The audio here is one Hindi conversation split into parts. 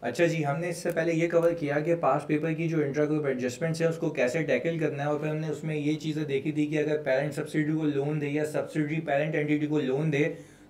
अच्छा जी, हमने इससे पहले ये कवर किया कि पास पेपर की जो इंट्रा ग्रुप एडजस्टमेंट्स है उसको कैसे टैकल करना है, और फिर हमने उसमें ये चीज़ें देखी थी कि अगर पेरेंट सब्सिडी को लोन दे या सब्सिडी पेरेंट एंटिटी को लोन दे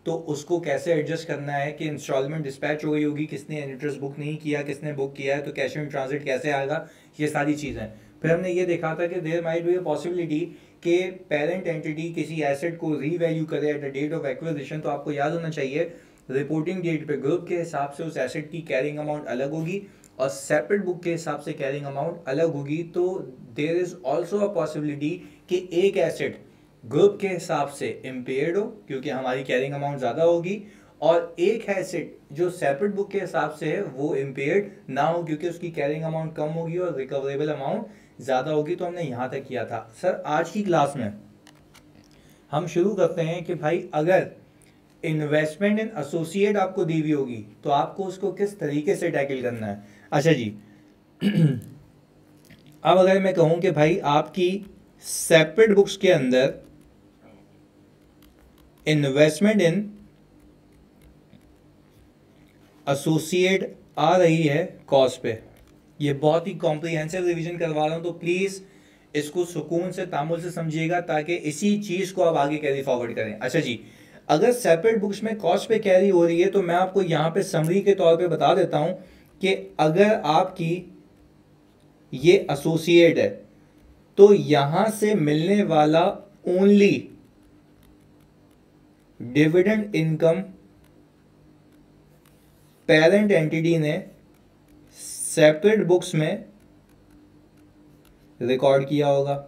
तो उसको कैसे एडजस्ट करना है, कि इंस्टॉलमेंट डिस्पैच हो गई होगी, किसने इंटरेस्ट बुक नहीं किया, किसने बुक किया है, तो कैश इन ट्रांजिट कैसे आएगा, ये सारी चीज़ें। फिर हमने ये देखा था कि there might be a possibility कि पेरेंट एंटिटी किसी एसेट को रीवैल्यू करे at the date of acquisition, तो आपको याद होना चाहिए रिपोर्टिंग डेट पे ग्रुप के हिसाब से उस एसेट की कैरिंग अमाउंट अलग होगी और सेपरेट बुक के हिसाब से कैरिंग अमाउंट अलग होगी। तो there is also a possibility कि एक एसेट ग्रुप के हिसाब से इम्पेयर्ड हो क्योंकि हमारी कैरिंग अमाउंट ज़्यादा होगी, और एक एसेट जो सेपरेट बुक के हिसाब से है वो इम्पेयर्ड ना हो क्योंकि उसकी कैरिंग अमाउंट कम होगी और रिकवरेबल अमाउंट ज़्यादा होगी। तो हमने यहाँ तक किया था। सर आज की क्लास में हम शुरू करते हैं कि भाई अगर इन्वेस्टमेंट इन एसोसिएट आपको दी हुई होगी तो आपको उसको किस तरीके से टैकल करना है। अच्छा जी, अब अगर मैं कहूं कि भाई आपकी सेपरेट बुक्स के अंदर इन्वेस्टमेंट इन एसोसिएट आ रही है कॉस्ट पे, ये बहुत ही कॉम्प्रिहेंसिव रिवीजन करवा रहा हूं, तो प्लीज इसको सुकून से तामुल से समझिएगा ताकि इसी चीज को आप आगे कैरी फॉरवर्ड करें। अच्छा जी, अगर सेपरेट बुक्स में कॉस्ट पे कैरी हो रही है तो मैं आपको यहाँ पे समरी के तौर पे बता देता हूँ कि अगर आपकी ये एसोसिएट है तो यहां से मिलने वाला only dividend income parent entity ने सेपरेट बुक्स में रिकॉर्ड किया होगा।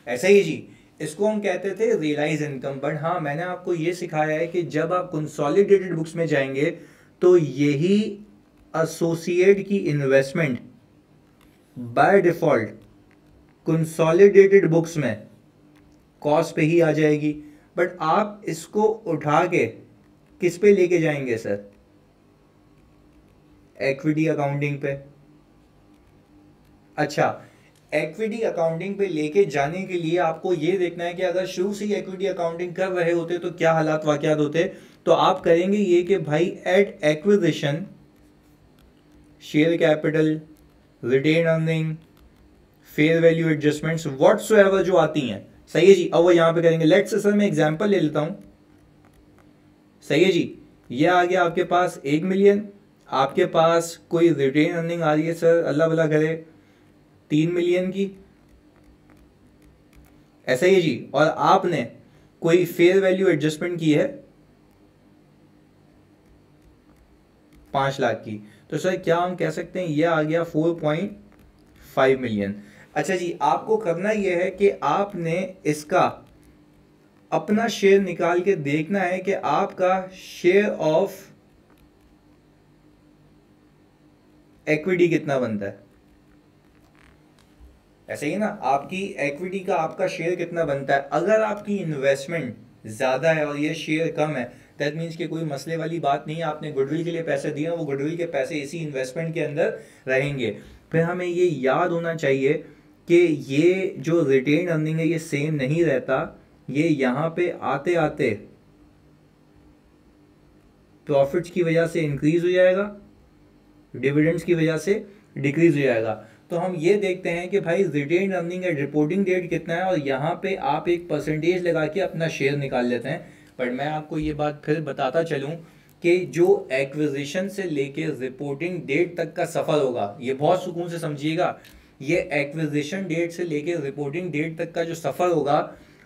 ऐसा ही जी, इसको हम कहते थे रियलाइज इनकम। बट हाँ, मैंने आपको ये सिखाया है कि जब आप कंसोलिडेटेड बुक्स में जाएंगे तो यही एसोसिएट की investment by default consolidated books में कॉस्ट पे ही आ जाएगी। बट आप इसको उठा के किस पे लेके जाएंगे सर? इक्विटी अकाउंटिंग पे। अच्छा, इक्विटी अकाउंटिंग पे लेके जाने के लिए आपको ये देखना है कि अगर शुरू से ही इक्विटी अकाउंटिंग कर रहे होते तो क्या हालात वाकयात होते। तो आप करेंगे ये कि भाई at acquisition share capital, retain earning, fair value adjustments whatsoever जो आती हैं, सही है जी, अब वो यहां पे करेंगे। लेट्स से सर मैं एग्जांपल ले लेता हूं। सही है जी, ये आ गया आपके पास 1 मिलियन, आपके पास कोई रिटेन अर्निंग आ रही है सर अल्लाह भला करे 3 मिलियन की, ऐसा ही है जी, और आपने कोई फेयर वैल्यू एडजस्टमेंट की है 5 लाख की, तो सर क्या हम कह सकते हैं ये आ गया 4.5 मिलियन। अच्छा जी, आपको करना यह है कि आपने इसका अपना शेयर निकाल के देखना है कि आपका शेयर ऑफ इक्विटी कितना बनता है। ऐसे ही ना, आपकी इक्विटी का आपका शेयर कितना बनता है। अगर आपकी इन्वेस्टमेंट ज़्यादा है और ये शेयर कम है, दैट मीन्स कि कोई मसले वाली बात नहीं है, आपने गुडविल के लिए पैसे दिए, वो गुडविल के पैसे इसी इन्वेस्टमेंट के अंदर रहेंगे। फिर हमें ये याद होना चाहिए कि ये जो रिटेन अर्निंग है ये सेम नहीं रहता, ये यहाँ पे आते आते प्रॉफिट्स की वजह से इंक्रीज हो जाएगा, डिविडेंड्स की वजह से डिक्रीज हो जाएगा। तो हम ये देखते हैं कि भाई retain earning at reporting date कितना है, और यहाँ पे आप एक परसेंटेज लगा के अपना शेयर निकाल लेते हैं। पर मैं आपको ये बात फिर बताता चलूँ कि जो एक्विजिशन से लेके रिपोर्टिंग डेट तक का सफ़र होगा, ये बहुत सुकून से समझिएगा, ये एक्विजिशन डेट से लेके रिपोर्टिंग डेट तक का जो सफ़र होगा,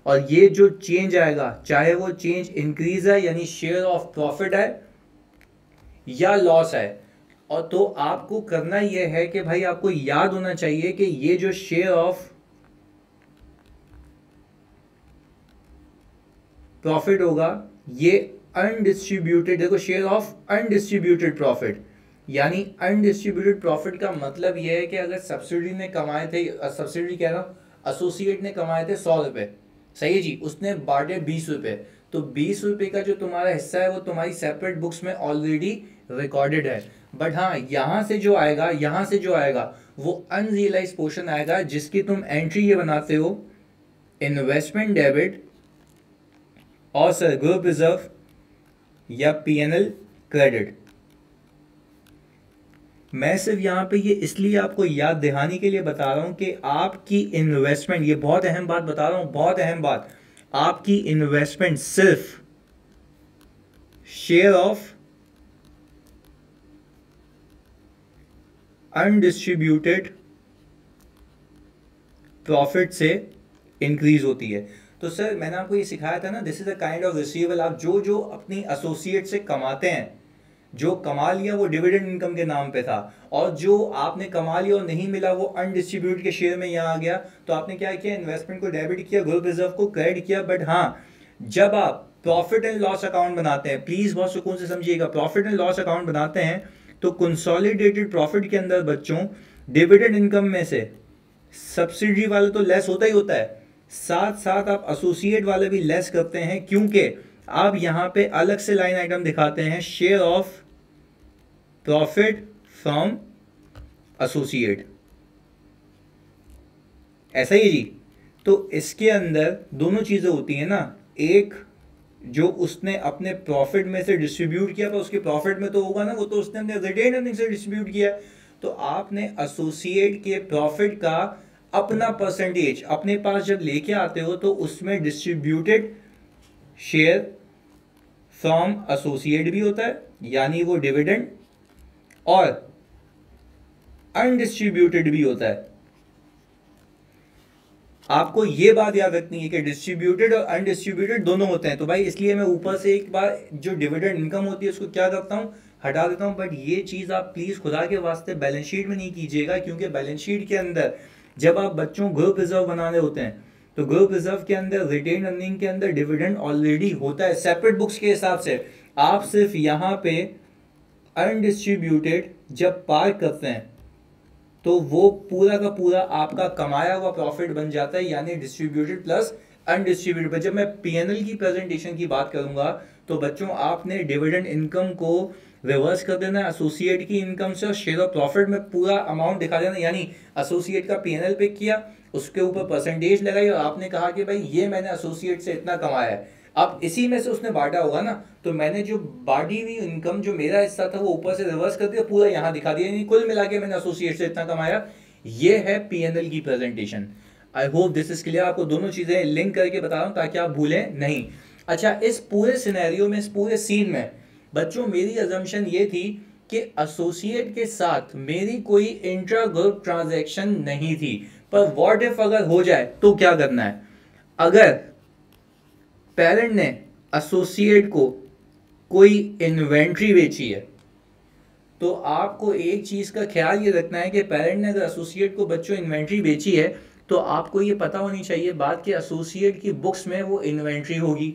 और ये जो चेंज आएगा, चाहे वो चेंज इंक्रीज है यानी शेयर ऑफ प्रॉफिट है या लॉस है, और तो आपको करना यह है कि भाई आपको याद होना चाहिए कि ये जो शेयर ऑफ प्रॉफिट होगा ये अनडिस्ट्रीब्यूटेड, देखो शेयर ऑफ अनडिस्ट्रीब्यूटेड प्रॉफिट, यानी अनडिस्ट्रीब्यूटेड प्रॉफिट का मतलब यह है कि अगर सब्सिडी ने कमाए थे, सब्सिडी कह रहा हूं, एसोसिएट ने कमाए थे 100 रुपए, सही है जी, उसने बांटे 20 रुपए, तो 20 रुपए का जो तुम्हारा हिस्सा है वो तुम्हारी सेपरेट बुक्स में ऑलरेडी रिकॉर्डेड है। बट हाँ, यहां से जो आएगा, यहां से जो आएगा वो अनरियलाइज पोर्शन आएगा, जिसकी तुम एंट्री ये बनाते हो इन्वेस्टमेंट डेबिट और सर ग्रुप रिजर्व या पीएनएल क्रेडिट। मैं सिर्फ यहाँ पे ये इसलिए आपको याद दहानी के लिए बता रहा हूँ कि आपकी इन्वेस्टमेंट, ये बहुत अहम बात बता रहा हूँ, बहुत अहम बात, आपकी इन्वेस्टमेंट सिर्फ शेयर ऑफ अनडिस्ट्रीब्यूटेड प्रॉफिट से इंक्रीज होती है। तो सर मैंने आपको ये सिखाया था ना, this is a kind of receivable. आप जो जो अपनी एसोसिएट से कमाते हैं, जो कमा लिया वो डिविडेंड इनकम के नाम पे था, और जो आपने कमा लिया और नहीं मिला वो अनडिस्ट्रीब्यूट के शेयर में यहाँ आ गया, तो आपने क्या किया, इन्वेस्टमेंट को डेबिट किया, ग्रुप रिजर्व को क्रेडिट किया। बट हाँ, जब आप प्रॉफिट एंड लॉस अकाउंट बनाते हैं, प्लीज बहुत सुकून से समझिएगा, प्रॉफिट एंड लॉस अकाउंट बनाते हैं तो कंसोलिडेटेड प्रॉफिट के अंदर बच्चों डिविडेंड इनकम में से सब्सिडी वाला तो लेस होता ही होता है, साथ साथ आप एसोसिएट वाले भी लेस करते हैं, क्योंकि आप यहां पे अलग से लाइन आइटम दिखाते हैं, share of profit from associate, ऐसा ही जी। तो इसके अंदर दोनों चीजें होती हैं ना, एक जो उसने अपने प्रॉफिट में से डिस्ट्रीब्यूट किया, पर उसके प्रॉफिट में तो होगा ना, वो तो उसने अपने रिटेन अर्निंग से डिस्ट्रीब्यूट किया। तो आपने एसोसिएट के प्रॉफिट का अपना परसेंटेज अपने पास जब लेके आते हो तो उसमें डिस्ट्रीब्यूटेड शेयर फ्रॉम एसोसिएट भी होता है, यानी वो डिविडेंड, और अनडिस्ट्रीब्यूटेड भी होता है। आपको ये बात याद रखनी है कि डिस्ट्रीब्यूटेड और अनडिस्ट्रीब्यूटेड दोनों होते हैं। तो भाई इसलिए मैं ऊपर से एक बार जो डिविडेंड इनकम होती है उसको क्या करता हूं, हटा देता हूं। बट ये चीज आप प्लीज खुदा के वास्ते बैलेंस शीट में नहीं कीजिएगा, क्योंकि बैलेंस शीट के अंदर जब आप बच्चों ग्रुप रिजर्व बनाने होते हैं तो ग्रुप रिजर्व के अंदर रिटेन अर्निंग के अंदर डिविडेंड ऑलरेडी होता है सेपरेट बुक्स के हिसाब से। आप सिर्फ यहाँ पे अनडिस्ट्रीब्यूटेड जब पार करते हैं तो वो पूरा का पूरा आपका कमाया हुआ प्रॉफिट बन जाता है, यानी डिस्ट्रीब्यूटेड प्लस अनडिस्ट्रीब्यूटेड। पर जब मैं पीएनएल की प्रेजेंटेशन की बात करूंगा तो बच्चों आपने डिविडेंड इनकम को रिवर्स कर देना एसोसिएट की इनकम से, और शेयर ऑफ प्रॉफिट में पूरा अमाउंट दिखा देना, यानी एसोसिएट का पीएनएल पिक किया, उसके ऊपर परसेंटेज लगाई और आपने कहा कि भाई ये मैंने एसोसिएट से इतना कमाया है। अब इसी में से उसने बांटा होगा ना, तो मैंने जो बांटी हुई इनकम जो मेरा हिस्सा था वो ऊपर से रिवर्स कर दिया, पूरा यहाँ दिखा दिया, यानी कुल मिला के मैंने एसोसिएट से इतना कमाया। ये है पीएनएल की presentation. I hope this is clear. आपको दोनों चीजें लिंक करके बता रहा हूं ताकि आप भूलें नहीं। अच्छा, इस पूरे सिनेरियो में, इस पूरे सीन में बच्चों मेरी अजम्पशन ये थी कि एसोसिएट के साथ मेरी कोई इंट्रा ग्रुप ट्रांजैक्शन नहीं थी, पर व्हाट इफ अगर हो जाए तो क्या करना है। अगर पेरेंट ने एसोसिएट को कोई इन्वेंट्री बेची है तो आपको एक चीज का ख्याल ये रखना है कि पेरेंट ने अगर एसोसिएट को बच्चों इन्वेंट्री बेची है तो आपको ये पता होनी चाहिए बात कि एसोसिएट की बुक्स में वो इन्वेंट्री होगी,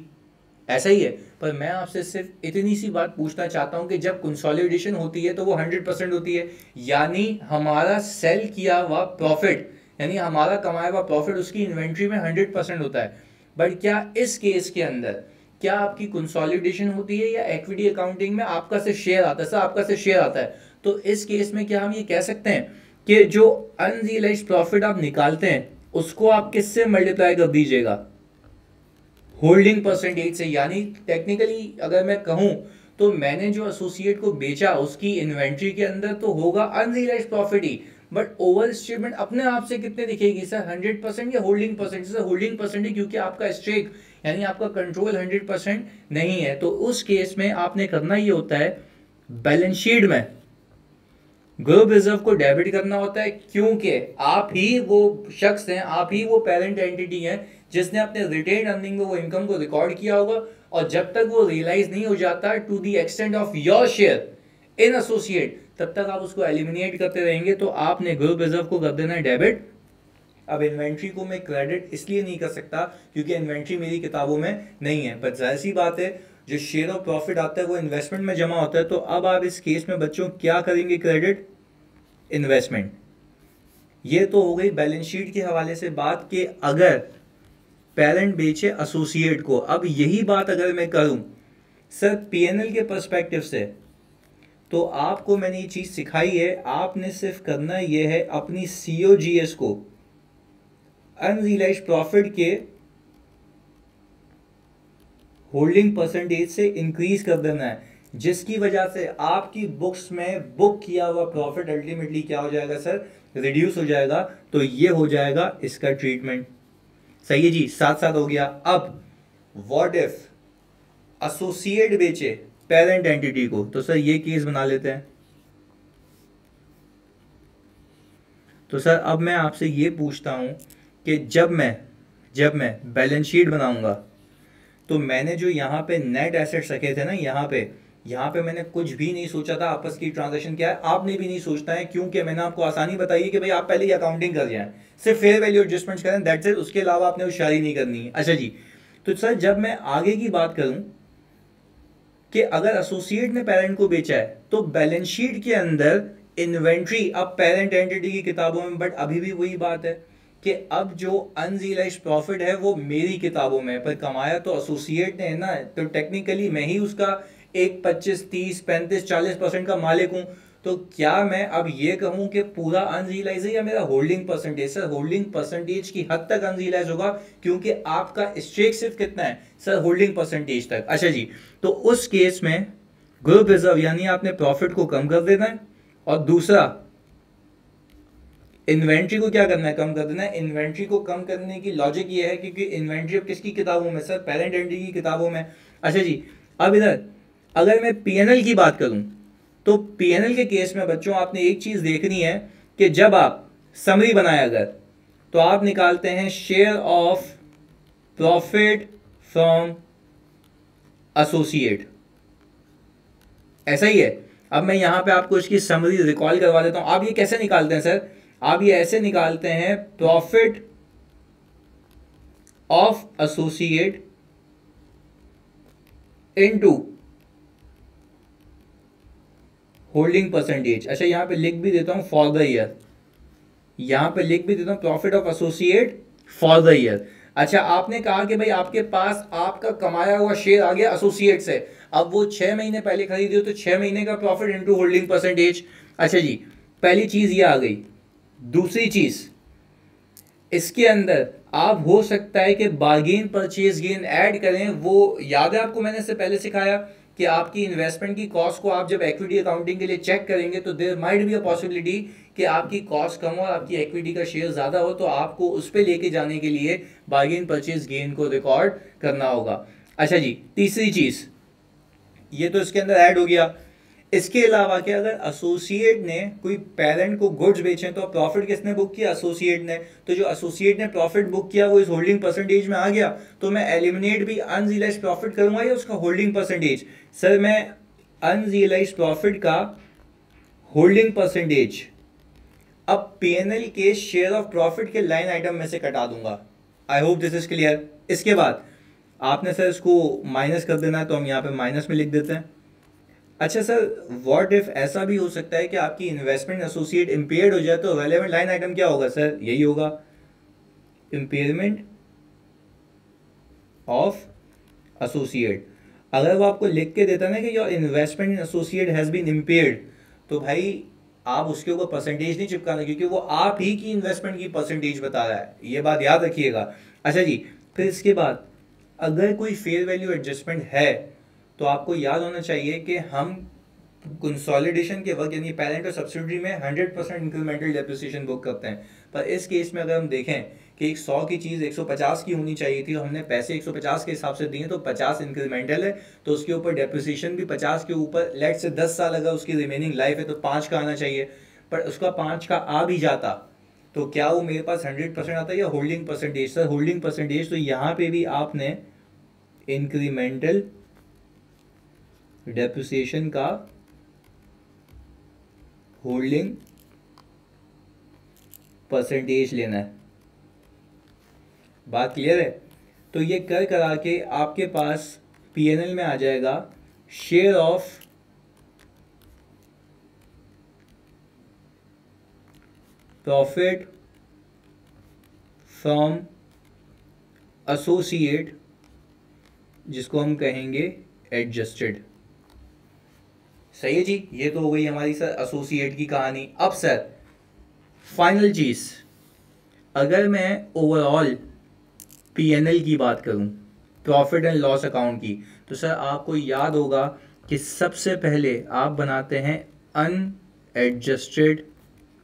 ऐसा ही है। पर मैं आपसे सिर्फ इतनी सी बात पूछना चाहता हूं कि जब कंसोलिडेशन होती है तो वो 100% होती है, यानी हमारा सेल किया हुआ प्रॉफिट, यानी हमारा कमाया हुआ प्रॉफिट उसकी इन्वेंट्री में 100% होता है। बट क्या इस केस के अंदर क्या आपकी कंसोलिडेशन होती है या इक्विटी अकाउंटिंग में आपका से शेयर आता है, सर आपका से शेयर आता है, तो इस केस में क्या हम ये कह सकते हैं कि जो अनरियलाइज्ड प्रॉफिट आप निकालते हैं उसको आप किससे मल्टीप्लाई कर दीजिएगा, होल्डिंग परसेंटेज से। यानी टेक्निकली अगर मैं कहूं तो मैंने जो एसोसिएट को बेचा उसकी इन्वेंट्री के अंदर तो होगा unrealised profit he, but over statement अपने आप से कितने दिखेगी सर, 100% या holding percentage? Sir holding percentage, क्योंकि आपका स्टेक यानी आपका कंट्रोल 100% नहीं है। तो उस केस में आपने करना ये होता है, बैलेंस शीट में ग्रुप रिजर्व को डेबिट करना होता है, क्योंकि आप ही वो शख्स हैं, आप ही वो पेरेंट एंटिटी हैं जिसने अपने रिटेन अर्निंग में वो इनकम को रिकॉर्ड किया होगा, और जब तक वो रियलाइज नहीं हो जाता to the extent of your share in associate तब तक आप उसको एलिमिनेट करते रहेंगे। तो आपने ग्रुप रिजर्व को कर देना है डेबिट। अब इन्वेंट्री को मैं क्रेडिट इसलिए नहीं कर सकता क्योंकि इन्वेंट्री मेरी किताबों में नहीं है, पर जाहिर सी बात है जो शेयर ऑफ प्रॉफिट आता है वो इन्वेस्टमेंट में जमा होता है। तो अब आप इस केस में बच्चों क्या करेंगे, क्रेडिट इन्वेस्टमेंट। ये तो हो गई बैलेंस शीट के हवाले से बात कि अगर पेरेंट बेचे एसोसिएट को। अब यही बात अगर मैं करूं सर पीएनएल के पर्सपेक्टिव से, तो आपको मैंने ये चीज सिखाई है, आपने सिर्फ करना ये है अपनी सीओजीएस को अनरियलाइज्ड प्रॉफिट के होल्डिंग परसेंटेज से इंक्रीज कर देना है। जिसकी वजह से आपकी बुक्स में बुक किया हुआ प्रॉफिट अल्टीमेटली क्या हो जाएगा सर, रिड्यूस हो जाएगा। तो ये हो जाएगा इसका ट्रीटमेंट। सही है जी, साथ साथ हो गया। अब व्हाट इफ एसोसिएट बेचे पेरेंट एंटिटी को, तो सर ये केस बना लेते हैं। तो सर अब मैं आपसे ये पूछता हूं कि जब मैं बैलेंस शीट बनाऊंगा तो मैंने जो यहाँ पे नेट एसेट्स रखे थे ना, यहाँ पे मैंने कुछ भी नहीं सोचा था आपस की ट्रांजैक्शन क्या है, आपने भी नहीं सोचना है, क्योंकि मैंने आपको आसानी बताई है कि भाई आप पहले ही अकाउंटिंग कर जाएं, सिर्फ फेयर वैल्यू एडजस्टमेंट्स करें, दैट्स इट, उसके अलावा आपने होशियारी नहीं करनी है। अच्छा जी, तो सर जब मैं आगे की बात करूं कि अगर एसोसिएट ने पेरेंट को बेचा है तो बैलेंस शीट के अंदर इन्वेंट्री अब पेरेंट एंटिटी की किताबों में, बट अभी भी वही बात है कि अब जो अनरियलाइज्ड प्रॉफिट है वो मेरी किताबों में, पर कमाया तो एसोसिएट ने है ना, तो टेक्निकली मैं ही उसका एक 25, 30, 35, 40% का मालिक हूं। तो क्या मैं अब ये कहूं कि पूरा अनरियलाइज है या मेरा holding percentage? Sir holding percentage की हद तक अनरियलाइज होगा, क्योंकि आपका स्टेक सिर्फ कितना है सर, होल्डिंग परसेंटेज तक। अच्छा जी, तो उस केस में ग्रुप रिजर्व यानी आपने प्रॉफिट को कम कर देना है, और दूसरा इन्वेंट्री को क्या करना है, कम कर देना है। इन्वेंट्री को कम करने की लॉजिक ये है क्योंकि इन्वेंट्री अब किसकी किताबों में सर, पेरेंट एंटिटी की किताबों में। अच्छा जी, अब इधर अगर मैं पीएनएल की बात करूं तो पीएनएल के केस में बच्चों आपने एक चीज देखनी है कि जब आप समरी बनाए अगर, तो आप निकालते हैं share of profit from associate, ऐसा ही है। अब मैं यहां पे आपको इसकी समरी रिकॉल करवा देता हूं। आप ये कैसे निकालते हैं सर, आप ये ऐसे निकालते हैं, profit of associate into holding percentage. अच्छा यहां पे लिख भी देता हूं फॉर द ईयर, यहां पे लिख भी देता हूं profit of associate for the year. अच्छा आपने कहा कि भाई आपके पास आपका कमाया हुआ शेयर आ गया एसोसिएट से, अब वो 6 महीने पहले खरीदे हो तो 6 महीने का प्रॉफिट इनटू होल्डिंग परसेंटेज। अच्छा जी, पहली चीज ये आ गई। दूसरी चीज इसके अंदर आप हो सकता है कि बार्गेन परचेज गेन ऐड करें, वो याद है आपको मैंने इससे पहले सिखाया कि आपकी इन्वेस्टमेंट की कॉस्ट को आप जब इक्विटी अकाउंटिंग के लिए चेक करेंगे तो there might be a possibility कि आपकी कॉस्ट कम हो और आपकी इक्विटी का शेयर ज्यादा हो, तो आपको उस पर लेके जाने के लिए बार्गेन परचेज गेन को रिकॉर्ड करना होगा। अच्छा जी, तीसरी चीज ये तो इसके अंदर ऐड हो गया। इसके अलावा कि अगर एसोसिएट ने कोई पेरेंट को गुड्स बेचे तो प्रॉफिट किसने बुक किया, एसोसिएट ने, तो जो एसोसिएट ने प्रॉफिट बुक किया वो इस होल्डिंग परसेंटेज में आ गया, तो मैं एलिमिनेट भी अनरियलाइज्ड प्रॉफिट करूंगा या उसका होल्डिंग परसेंटेज? सर मैं अनरियलाइज्ड प्रॉफिट का होल्डिंग परसेंटेज अब पीएनएल के शेयर ऑफ प्रॉफिट के लाइन आइटम में से कटा दूंगा। I hope this is clear. इसके बाद आपने सर इसको माइनस कर देना है, तो हम यहाँ पे माइनस में लिख देते हैं। अच्छा सर, व्हाट इफ ऐसा भी हो सकता है कि आपकी इन्वेस्टमेंट एसोसिएट इंपेयर्ड हो जाए, तो रेलेवेंट लाइन आइटम क्या होगा सर, यही होगा, इंपेयरमेंट ऑफ एसोसिएट। अगर वो आपको लिख के देता ना कि your investment in associate has been impaired, तो भाई आप उसके ऊपर परसेंटेज नहीं चिपकाना, क्योंकि वो आप ही की इन्वेस्टमेंट की परसेंटेज बता रहा है, ये बात याद रखिएगा। अच्छा जी, फिर इसके बाद अगर कोई फेयर वैल्यू एडजस्टमेंट है तो आपको याद होना चाहिए कि हम कंसोलिडेशन के वक्त यानी पेरेंट और सब्सिडियरी में 100% इंक्रीमेंटल डेप्रिसिएशन बुक करते हैं, पर इस केस में अगर हम देखें कि 100 की चीज़ 150 की होनी चाहिए थी, हमने पैसे 150 के हिसाब से दिए, तो 50 इंक्रीमेंटल है, तो उसके ऊपर डेप्रिसिएशन भी 50 के ऊपर, लेट से 10 साल अगर उसकी रिमेनिंग लाइफ है तो 5 का आना चाहिए, पर उसका 5 का आ भी जाता तो क्या वो मेरे पास 100% आता है या holding percentage? Sir holding percentage, तो यहाँ पे भी आपने इंक्रीमेंटल डेप्रिसिएशन का होल्डिंग परसेंटेज लेना है। बात क्लियर है? तो ये कर करा के आपके पास पीएनएल में आ जाएगा share of profit from associate, जिसको हम कहेंगे एडजस्टेड। सही है जी, ये तो हो गई हमारी सर एसोसिएट की कहानी। अब सर फाइनल चीज, अगर मैं ओवरऑल पीएनएल की बात करूं, प्रॉफिट एंड लॉस अकाउंट की, तो सर आपको याद होगा कि सबसे पहले आप बनाते हैं अनएडजस्टेड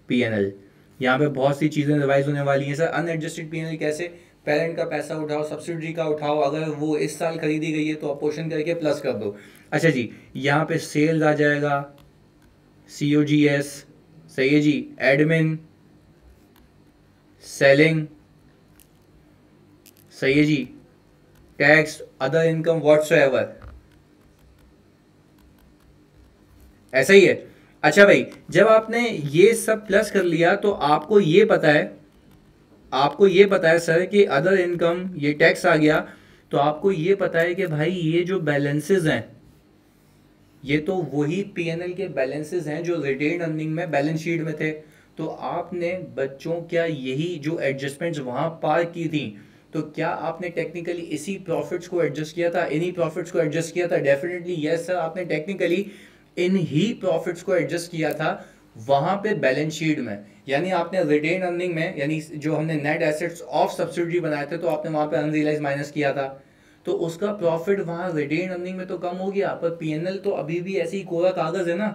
पीएनएल। यहाँ पे बहुत सी चीज़ें रिवाइज होने वाली हैं सर। अनएडजस्टेड पीएनएल कैसे? पेरेंट का पैसा उठाओ, सब्सिडी का उठाओ, अगर वो इस साल खरीदी गई है तो अपोर्शन करके प्लस कर दो। अच्छा जी, यहाँ पे सेल्स आ जाएगा, COGS, सही है जी, एडमिन, सेलिंग, सही है जी, टैक्स, अदर इनकम व्हाटसोएवर, ऐसा ही है। अच्छा भाई, जब आपने ये सब प्लस कर लिया तो आपको ये पता है, आपको ये पता है सर कि अदर इनकम, ये टैक्स आ गया, तो आपको ये पता है कि भाई ये जो बैलेंसेस हैं ये तो वही पीएनएल के बैलेंसेस हैं जो रिटेन अर्निंग में बैलेंस शीट में थे। तो आपने बच्चों क्या यही जो एडजस्टमेंट्स वहां पार की थी, तो क्या आपने टेक्निकली इसी प्रॉफिट्स को एडजस्ट किया था, इन्हीं प्रॉफिट्स को एडजस्ट किया था? डेफिनेटली यस सर, आपने टेक्निकली इन ही प्रॉफिट्स को एडजस्ट किया था वहां पे बैलेंस शीट में। यानी आपने रिटेन अर्निंग में, यानी जो हमने नेट एसेट्स ऑफ सब्सिडी बनाए थे, तो आपने वहां पे अनरियलाइज माइनस किया था, तो उसका प्रॉफिट वहां रिटेन अर्निंग में तो कम हो गया, पर पीएनएल तो अभी भी ऐसे ही कोरा कागज है ना।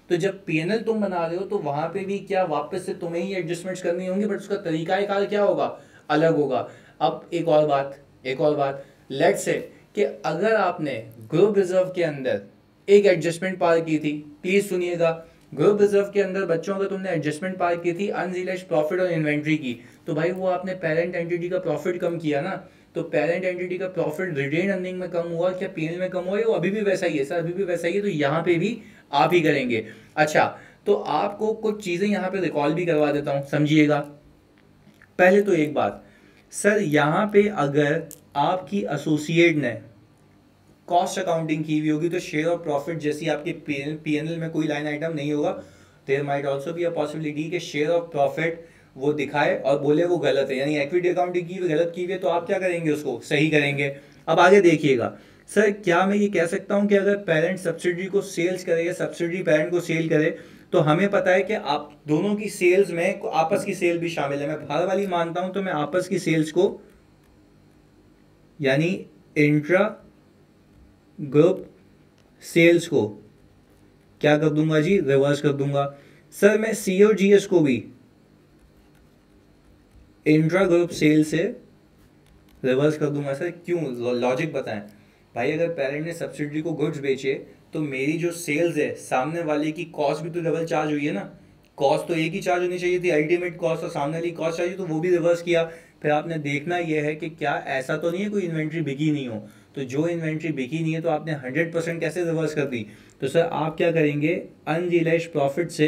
तो जब पीएनएल तुम बना रहे हो तो वहां पे भी क्या वापस से तुम्हें ही एडजस्टमेंट्स करनी होंगी, बट उसका तरीकाकार क्या होगा, अलग होगा। अब एक और बात, लेट से कि अगर आपने ग्रुप रिजर्व के अंदर एक एडजस्टमेंट पार की थी, प्लीज सुनिएगा, ग्रुप रिजर्व के अंदर बच्चों अगर तुमने एडजस्टमेंट पार की थी अनरियलाइज्ड प्रॉफिट और इन्वेंट्री की, तो भाई वो आपने पेरेंट एंटिटी का प्रॉफिट कम किया ना। तो पेरेंट एंटिटी का प्रॉफिट रिटेन अर्निंग में कम हुआ, क्या पीएनएल में कम हुआ? वो अभी भी वैसा ही है सर, अभी भी वैसा ही है। तो यहाँ पे भी आप ही करेंगे। अच्छा, तो आपको कुछ चीजें यहाँ पे रिकॉल भी करवा देता हूँ, समझिएगा। पहले तो एक बात सर, यहाँ पे अगर आपकी एसोसिएट ने कॉस्ट अकाउंटिंग की हुई होगी तो शेयर ऑफ प्रॉफिट जैसी आपके पीएनएल में कोई लाइन आइटम नहीं होगा। There might also be a possibility कि शेयर ऑफ प्रॉफिट वो दिखाए और बोले वो गलत है, यानी इक्विटी अकाउंटिंग की गलत की हुई है, तो आप क्या करेंगे, उसको सही करेंगे। अब आगे देखिएगा सर, क्या मैं ये कह सकता हूं कि अगर पेरेंट सब्सिडी को सेल्स करे या सब्सिडी पेरेंट को सेल करे, तो हमें पता है कि आप दोनों की सेल्स में आपस की सेल भी शामिल है। मैं बाहर वाली मानता हूं तो मैं आपस की सेल्स को, यानी इंट्रा ग्रुप सेल्स को क्या कर दूंगा जी, रिवर्स कर दूंगा। सर मैं COGS को भी इंट्रा ग्रुप सेल से रिवर्स कर दूंगा। सर क्यों, लॉजिक बताएं। भाई अगर पेरेंट ने सब्सिडी को गुड्स बेचे तो मेरी जो सेल्स है सामने वाले की कॉस्ट भी तो डबल चार्ज हुई है ना। कॉस्ट तो एक ही चार्ज होनी चाहिए थी, अल्टीमेट कॉस्ट, और सामने वाली कॉस्ट चाहिए, तो वो भी रिवर्स किया। फिर आपने देखना यह है कि क्या ऐसा तो नहीं है कोई इन्वेंट्री बिकी नहीं हो, तो जो इन्वेंट्री बिकी नहीं है तो आपने 100% कैसे रिवर्स कर दी। तो सर आप क्या करेंगे, अनरियलाइज्ड प्रॉफिट से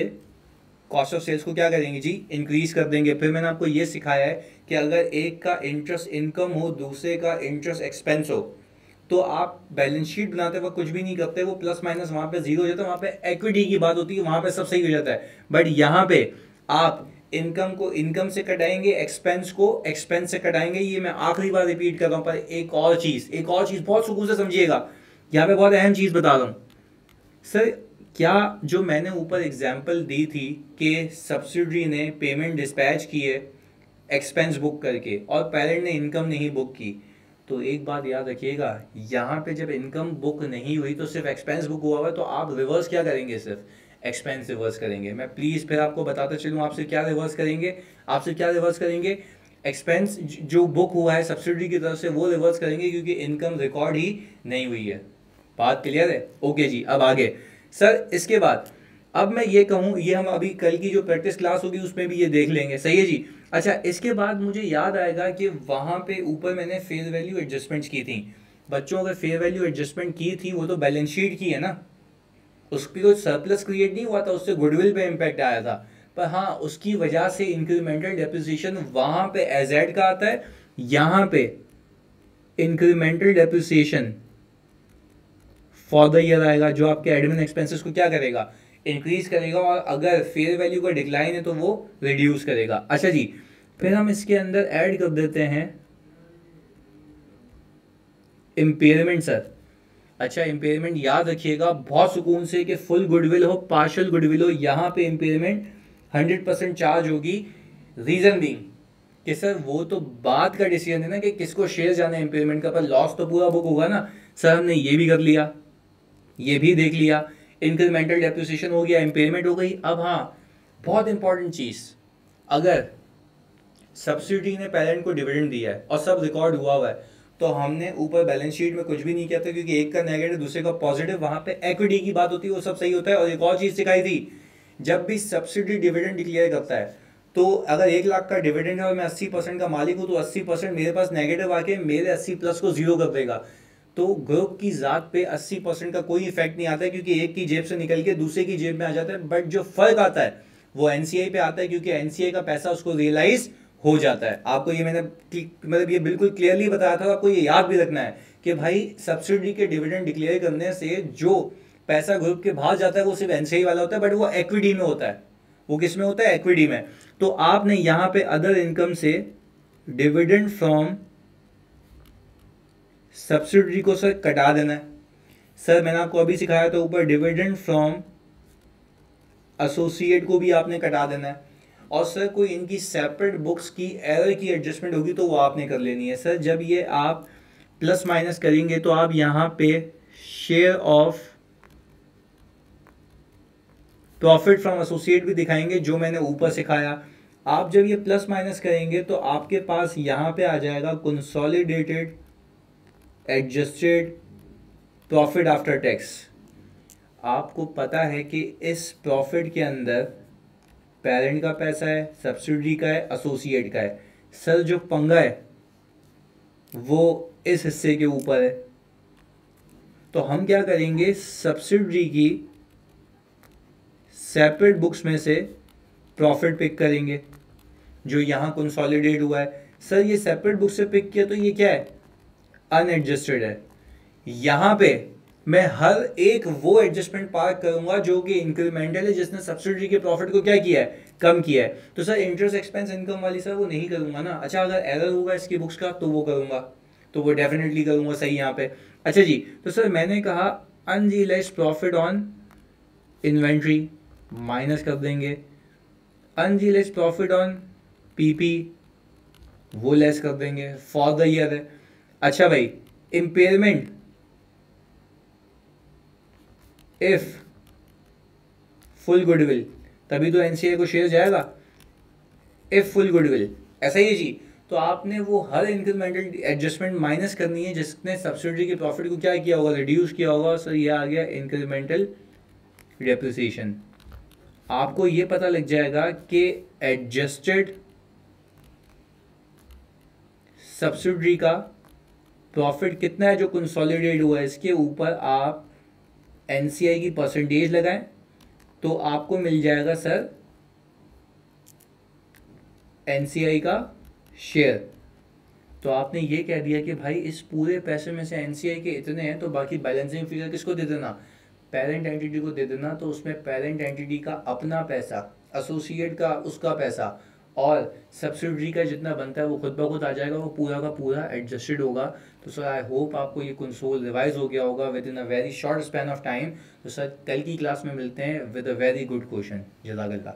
कॉस्ट ऑफ सेल्स को क्या करेंगे जी, इंक्रीज कर देंगे। फिर मैंने आपको ये सिखाया है कि अगर एक का इंटरेस्ट इनकम हो, दूसरे का इंटरेस्ट एक्सपेंस हो, तो आप बैलेंस शीट बनाते वक्त कुछ भी नहीं करते, वो प्लस माइनस वहां पे जीरो हो जाता है, वहां पे इक्विटी की बात होती है, वहां पे सब सही हो जाता है। बट यहाँ पे आप इनकम को इनकम से कटाएंगे, एक्सपेंस को एक्सपेंस से कटाएंगे। ये मैं आखिरी बार रिपीट कर रहा हूं। पर एक और चीज बहुत सुकून से समझिएगा, यहाँ पे बहुत अहम चीज बता रहा हूं सर। क्या जो मैंने ऊपर एग्जांपल दी थी कि सब्सिडी ने पेमेंट डिस्पैच की है एक्सपेंस बुक करके और पेरेंट ने इनकम नहीं बुक की, तो एक बात याद रखिएगा, यहाँ पे जब इनकम बुक नहीं हुई तो सिर्फ एक्सपेंस बुक हुआ हुआ है, तो आप रिवर्स क्या करेंगे, सिर्फ एक्सपेंस रिवर्स करेंगे। मैं प्लीज फिर आपको बताता चलूँ आपसे क्या रिवर्स करेंगे, एक्सपेंस जो बुक हुआ है सब्सिडी की तरफ से वो रिवर्स करेंगे, क्योंकि इनकम रिकॉर्ड ही नहीं हुई है। बात क्लियर है? ओके जी, अब आगे सर इसके बाद अब मैं ये कहूँ, ये हम अभी कल की जो प्रैक्टिस क्लास होगी उसमें भी ये देख लेंगे, सही है जी। अच्छा, इसके बाद मुझे याद आएगा कि वहां पे ऊपर मैंने फेयर वैल्यू एडजस्टमेंट की थी। बच्चों, अगर फेयर वैल्यू एडजस्टमेंट की थी वो तो बैलेंस शीट की है ना, उसकी कोई सरप्लस क्रिएट नहीं हुआ था, उससे गुडविल पे इम्पैक्ट आया था। पर हाँ, उसकी वजह से इंक्रीमेंटल डेप्रिसिएशन वहां पे एजेड का आता है, यहाँ पे incremental depreciation for the year आएगा, जो आपके एडमिन एक्सपेंसेस को क्या करेगा, इंक्रीज करेगा, और अगर फेयर वैल्यू का डिक्लाइन है तो वो रिड्यूस करेगा। अच्छा जी, फिर हम इसके अंदर ऐड कर देते हैं इम्पेयरमेंट सर। अच्छा, इम्पेयरमेंट याद रखिएगा बहुत सुकून से कि फुल गुडविल हो, पार्शियल गुडविल हो, यहाँ पे इम्पेयरमेंट 100% चार्ज होगी। रीजन बीइंग कि सर वो तो बात का डिसीजन है ना कि किसको शेयर जाना है इम्पेयरमेंट का, पर लॉस तो पूरा बुक होगा ना। सर हमने ये भी कर लिया, ये भी देख लिया, इंक्रीमेंटल डेप्रिसिएशन हो गया, इम्पेयरमेंट हो गई। अब हाँ, बहुत इंपॉर्टेंट चीज़, अगर सब्सिडी ने पेरेंट को डिविडेंड दिया है और सब रिकॉर्ड हुआ हुआ है, तो हमने ऊपर बैलेंस शीट में कुछ भी नहीं किया था, क्योंकि एक का नेगेटिव दूसरे का पॉजिटिव, वहां पे इक्विटी की बात होती है, वो सब सही होता है। और एक और चीज सिखाई थी, जब भी सब्सिडी डिविडेंड डिक्लेयर करता है, तो अगर 1 लाख का डिविडेंड है और मैं 80% का मालिक हूं, तो 80% मेरे पास नेगेटिव आके मेरे 80 प्लस को जीरो कर देगा। तो ग्रुप की जात पे 80% का कोई इफेक्ट नहीं आता है, क्योंकि एक की जेब से निकल के दूसरे की जेब में आ जाता है। बट जो फर्क आता है वो एनसीआई पे आता है, क्योंकि एनसीआई का पैसा उसको रियलाइज हो जाता है। आपको ये मैंने मतलब ये बिल्कुल क्लियरली बताया था, आपको ये याद भी रखना है कि भाई सब्सिडी के डिविडेंड डिक्लेयर करने से जो पैसा ग्रुप के बाहर जाता है वो सिर्फ एनसीआई वाला होता है, बट वो इक्विटी में होता है। वो किस में होता है? इक्विटी में। तो आपने यहां पे अदर इनकम से डिविडेंड फ्रॉम सब्सिडी को सर कटा देना है। सर मैंने आपको अभी सिखाया था ऊपर, डिविडेंड फ्रॉम एसोसिएट को भी आपने कटा देना है। और सर कोई इनकी सेपरेट बुक्स की एरर की एडजस्टमेंट होगी तो वो आपने कर लेनी है। सर जब ये आप प्लस माइनस करेंगे तो आप यहाँ पे share of profit from associate भी दिखाएंगे, जो मैंने ऊपर सिखाया। आप जब ये प्लस माइनस करेंगे तो आपके पास यहाँ पे आ जाएगा consolidated adjusted profit after tax. आपको पता है कि इस प्रॉफिट के अंदर पेरेंट का पैसा है, सब्सिडी का है, एसोसिएट का है। सर जो पंगा है वो इस हिस्से के ऊपर है। तो हम क्या करेंगे, सब्सिडी की सेपरेट बुक्स में से प्रॉफिट पिक करेंगे जो यहाँ कंसोलिडेट हुआ है। सर ये सेपरेट बुक से पिक किया तो ये क्या है? अनएडजस्टेड है। यहाँ पे मैं हर एक वो एडजस्टमेंट पार्क करूंगा जो कि इंक्रीमेंटल है, जिसने सब्सिडी के प्रॉफिट को क्या किया है? कम किया है। तो सर इंटरेस्ट एक्सपेंस इनकम वाली सर वो नहीं करूंगा ना। अच्छा अगर एरर होगा इसकी बुक्स का तो वो करूंगा, तो वो डेफिनेटली करूंगा सही यहाँ पे। अच्छा जी, तो सर मैंने कहा unrealised profit on inventory minus कर देंगे, अनरियलाइज्ड प्रॉफिट ऑन पीपी वो लेस कर देंगे, फॉर द ईयर है। अच्छा भाई, इम्पेयरमेंट इफ फुल गुडविल, तभी तो एनसीआई को शेयर जाएगा। इफ फुल गुडविल, ऐसा ही है जी। तो आपने वो हर इंक्रीमेंटल एडजस्टमेंट माइनस करनी है जिसने सब्सिडी के प्रॉफिट को क्या किया होगा? रिड्यूस किया होगा। सर ये आ गया इंक्रीमेंटल डेप्रिसिएशन। आपको ये पता लग जाएगा कि एडजस्टेड सब्सिडी का प्रॉफिट कितना है जो कंसोलिडेट हुआ है, इसके ऊपर आप एनसीआई की परसेंटेज लगाएं तो आपको मिल जाएगा सर एनसीआई का शेयर। तो आपने ये कह दिया कि भाई इस पूरे पैसे में से एनसीआई के इतने हैं, तो बाकी बैलेंसिंग फिगर किसको दे देना? पेरेंट एंटिटी को दे देना। तो उसमें पेरेंट एंटिटी का अपना पैसा, एसोसिएट का उसका पैसा और सब्सिडी का जितना बनता है वो खुद ब खुद आ जाएगा, वो पूरा का पूरा एडजस्टेड होगा। तो सर आई होप आपको ये कंसोल रिवाइज हो गया होगा within a very short span of time. तो सर कल की क्लास में मिलते हैं with a very good question. जज़ाकल्लाह।